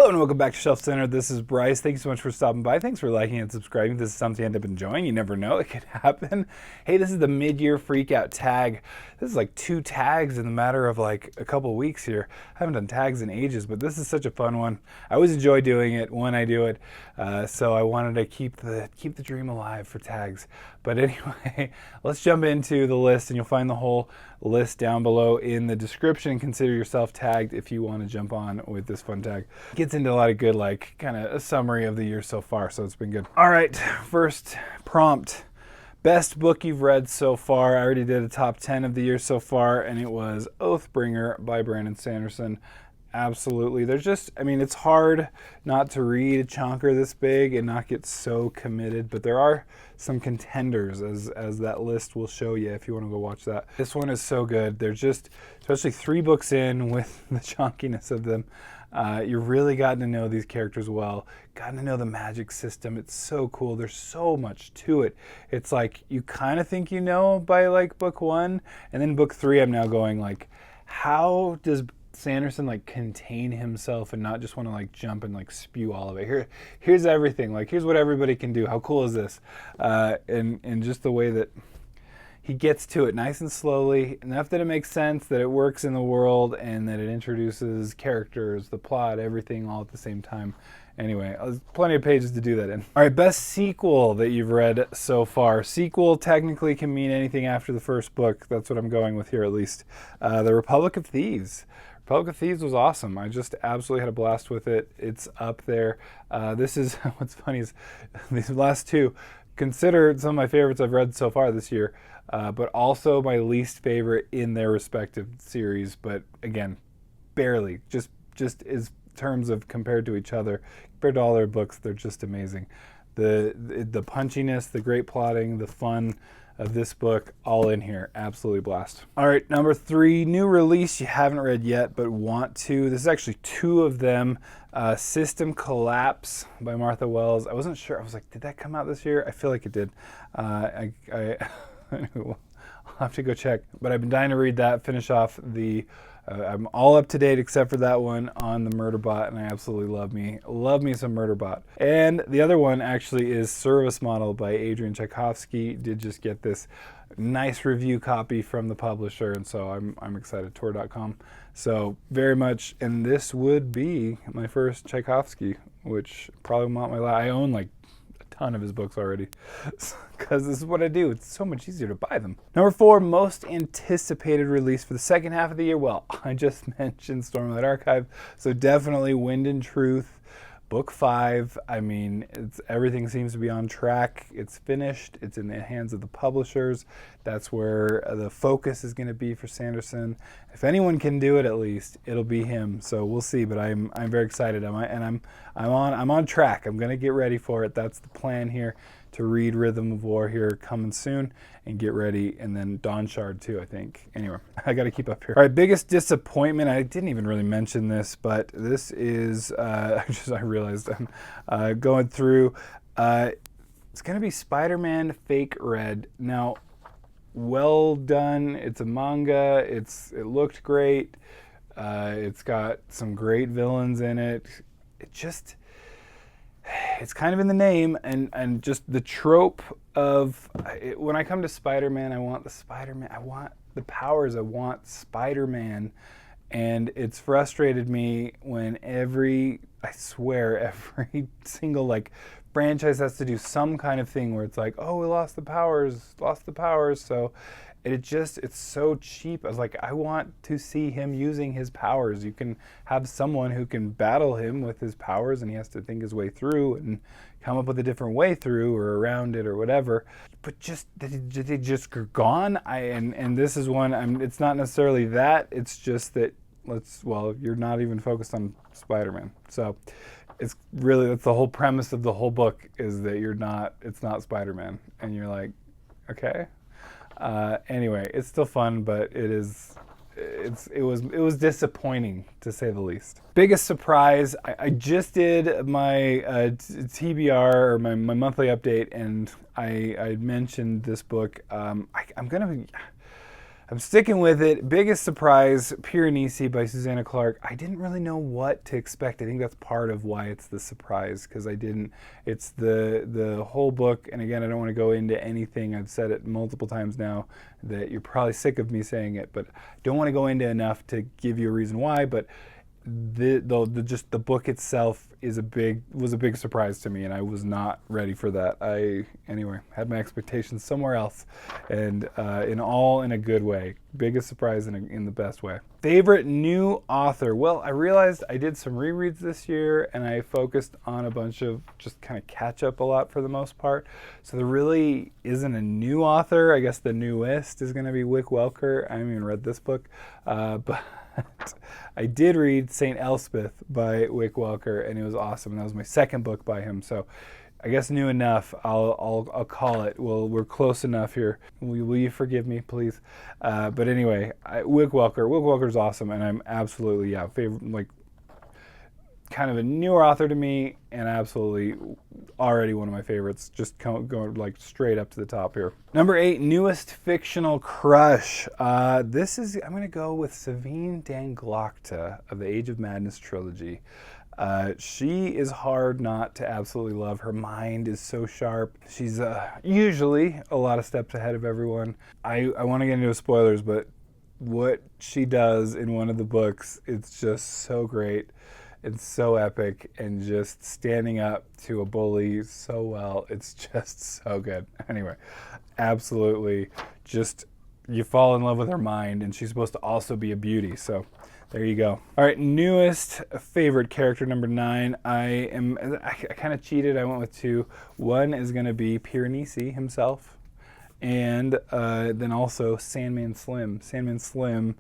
Hello and welcome back to Shelf Center. This is Bryce. Thank you so much for stopping by. Thanks for liking and subscribing. If this is something you end up enjoying. You never know. It could happen. Hey, this is the Midyear Freakout Tag. This is like 2 tags in the matter of like a couple weeks here. I haven't done tags in ages, but this is such a fun one. I always enjoy doing it when I do it. So I wanted to keep the dream alive for tags. But anyway, let's jump into the list, and you'll find the whole list down below in the description. Consider yourself tagged if you want to jump on with this fun tag. It gets into a lot of good, like, kind of a summary of the year so far, so it's been good. All right, first prompt. Best book you've read so far. I already did a top 10 of the year so far, and it was Oathbringer by Brandon Sanderson. Absolutely. There's just, I mean, it's hard not to read a chunker this big and not get so committed, but there are some contenders, as that list will show you if you want to go watch that. This one is so good. They're just, especially 3 books in with the chunkiness of them, you've really gotten to know these characters well, gotten to know the magic system. It's so cool. There's so much to it. It's like you kind of think you know by like book 1, and then book 3 I'm now going like, how does Sanderson like contain himself and not just want to like jump and like spew all of it? Here's everything. Like, here's what everybody can do. How cool is this? And just the way that he gets to it nice and slowly, enough that it makes sense, that it works in the world, and that it introduces characters, the plot, everything all at the same time. Anyway, there's plenty of pages to do that in. All right, best sequel that you've read so far. Sequel technically can mean anything after the first book. That's what I'm going with here, at least. The Republic of Thieves. Republic of Thieves was awesome. I just absolutely had a blast with it. It's up there. This is, what's funny is these last 2 considered some of my favorites I've read so far this year, but also my least favorite in their respective series. But again, barely. Just as terms of compared to each other, compared to all their books, they're just amazing. The punchiness, the great plotting, the fun of this book, all in here. Absolutely blast. All right, number 3, new release you haven't read yet but want to. This is actually 2 of them. System Collapse by Martha Wells. I wasn't sure. I was like, did that come out this year? I feel like it did. I'll have to go check. But I've been dying to read that, finish off the I'm all up to date except for that one on the Murderbot, and I absolutely love me some Murderbot. And the other one actually is Service Model by Adrian Tchaikovsky. Did just get this nice review copy from the publisher, and so I'm excited. Tor.com. So very much, and this would be my first Tchaikovsky, which probably not my last. I own like a ton of his books already, because this is what I do. It's so much easier to buy them. Number 4, most anticipated release for the second half of the year. Well, I just mentioned Stormlight Archive, so definitely Wind and Truth, book 5. I mean, everything seems to be on track. It's finished. It's in the hands of the publishers. That's where the focus is going to be for Sanderson. If anyone can do it, at least it'll be him. So we'll see. But I'm very excited. I'm on track. I'm going to get ready for it. That's the plan here, to read Rhythm of War here coming soon and get ready, and then Dawn Shard too, I think. Anyway, I got to keep up here. All right, biggest disappointment. I didn't even really mention this, but this is, I realized I'm going through, it's going to be Spider-Man Fake Red. Now, well done. It's a manga. It looked great. It's got some great villains in it. It's kind of in the name, and just the trope of when I come to Spider-Man, I want the powers, I want Spider-Man, and it's frustrated me when every single like franchise has to do some kind of thing where it's like, oh, we lost the powers, so it's so cheap. I was like, I want to see him using his powers. You can have someone who can battle him with his powers, and he has to think his way through and come up with a different way through or around it or whatever. But they just are gone. And this is one. It's not necessarily that. It's just that you're not even focused on Spider-Man. So it's really, that's the whole premise of the whole book, is that it's not Spider-Man, and you're like, okay. Anyway, it's still fun, but it was disappointing, to say the least. Biggest surprise, I just did my TBR, or my monthly update, and I mentioned this book. I'm sticking with it. Biggest surprise, Piranesi by Susanna Clarke. I didn't really know what to expect. I think that's part of why it's the surprise, because it's the whole book, and again, I don't want to go into anything. I've said it multiple times now that you're probably sick of me saying it, but I don't want to go into enough to give you a reason why, but just the book itself was a big surprise to me, and I was not ready for that. I had my expectations somewhere else, and in a good way. Biggest surprise in the best way. Favorite new author? Well, I realized I did some rereads this year, and I focused on a bunch of just kind of catch up a lot for the most part. So there really isn't a new author. I guess the newest is going to be Wick Welker. I haven't even read this book, but I did read St. Elspeth by Wick Welker, and it was awesome. And that was my second book by him, so I guess new enough. I'll call it. Well, we're close enough here. Will you forgive me, please? But anyway, Wick Welker's awesome, and I'm absolutely favorite, kind of a newer author to me, and absolutely already one of my favorites. Just going like straight up to the top here. Number 8, newest fictional crush. I'm going to go with Savine Danglokta of the Age of Madness trilogy. She is hard not to absolutely love. Her mind is so sharp. She's usually a lot of steps ahead of everyone. I want to get into spoilers, but what she does in one of the books, it's just so great. It's so epic, and just standing up to a bully so well. It's just so good. Anyway, absolutely, just you fall in love with her mind, and she's supposed to also be a beauty. So there you go. All right, newest favorite character, number 9. I kind of cheated. I went with 2. One is going to be Piranesi himself, and then also Sandman Slim. Sandman Slim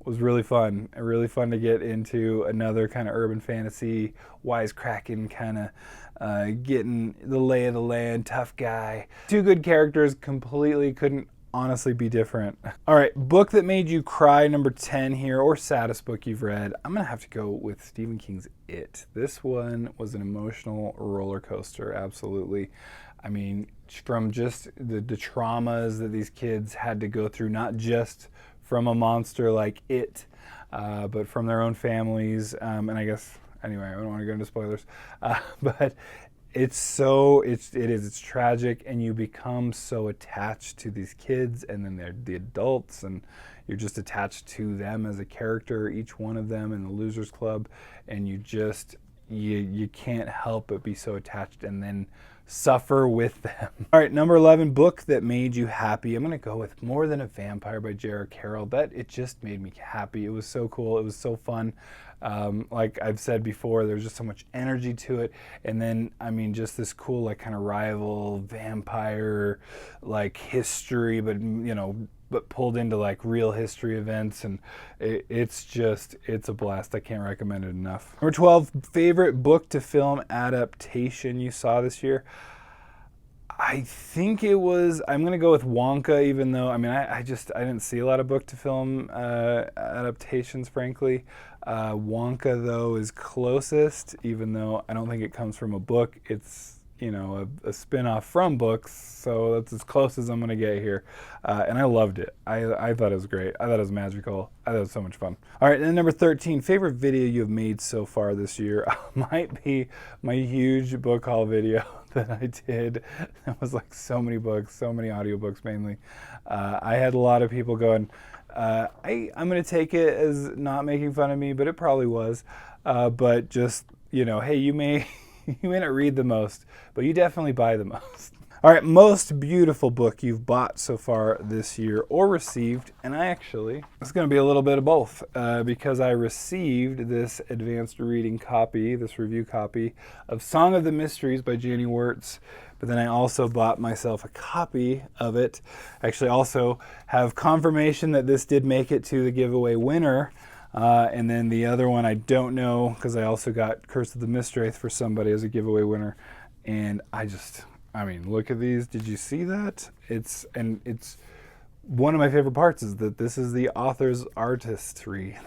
was really fun to get into another kind of urban fantasy, wisecracking kind of getting the lay of the land, tough guy. 2 good characters, completely couldn't honestly be different. All right, book that made you cry, number 10 here, or saddest book you've read. I'm gonna have to go with Stephen King's It. This one was an emotional roller coaster, absolutely. I mean, from just the traumas that these kids had to go through, not just from a monster like It, but from their own families. And I guess, anyway, I don't want to go into spoilers, but it's tragic, and you become so attached to these kids, and then they're the adults, and you're just attached to them as a character, each one of them in the Losers Club, and you can't help but be so attached and then suffer with them. All right, number 11, book that made you happy. I'm going to go with More Than a Vampire by J.R. Carroll. It just made me happy. It was so cool. It was so fun. Like I've said before, there's just so much energy to it. And then, I mean, just this cool, like, kind of rival vampire, like, history, but, but pulled into like real history events, and it's a blast. I can't recommend it enough. Number 12, favorite book to film adaptation you saw this year. I think I'm gonna go with Wonka, even though, I mean, I didn't see a lot of book to film adaptations, frankly. Wonka, though, is closest, even though I don't think it comes from a book. It's a spin-off from books, so that's as close as I'm going to get here. And I loved it. I thought it was great. I thought it was magical. I thought it was so much fun. All right, and then number 13, favorite video you have made so far this year might be my huge book haul video that I did. That was like so many books, so many audiobooks mainly. I had a lot of people going, I'm going to take it as not making fun of me, but it probably was. But just, hey, you may not read the most, but you definitely buy the most. All right, most beautiful book you've bought so far this year or received, and it's going to be a little bit of both, because I received this advanced reading copy, this review copy of Song of the Mysteries by Janie Wirtz, but then I also bought myself a copy of it. I actually also have confirmation that this did make it to the giveaway winner. And then the other one I don't know, because I also got Curse of the Mistwraith for somebody as a giveaway winner. And I mean, look at these. Did you see that? It's one of my favorite parts is that this is the author's artistry.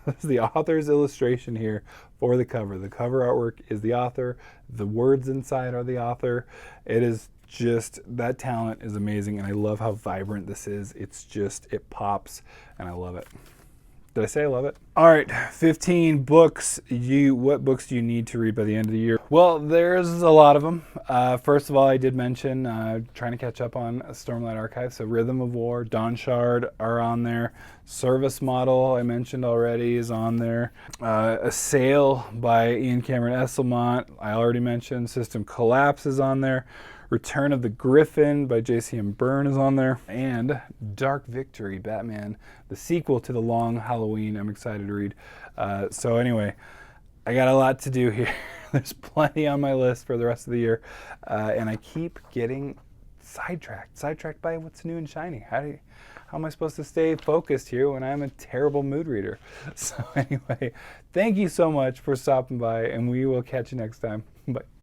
This is the author's illustration here for the cover. The cover artwork is the author. The words inside are the author. It is just, that talent is amazing, and I love how vibrant this is. It's just, it pops, and I love it. Did I say I love it? All right, 15 books. What books do you need to read by the end of the year? Well, there's a lot of them. First of all, I did mention trying to catch up on Stormlight Archive. So Rhythm of War, Dawn Shard are on there. Service Model, I mentioned already, is on there. A Sail by Ian Cameron Esselmont, I already mentioned. System Collapse is on there. Return of the Griffin by J.C.M. Byrne is on there. And Dark Victory, Batman, the sequel to The Long Halloween. I'm excited to read. So anyway, I got a lot to do here. There's plenty on my list for the rest of the year. And I keep getting sidetracked by what's new and shiny. How am I supposed to stay focused here when I'm a terrible mood reader? So anyway, thank you so much for stopping by, and we will catch you next time. Bye.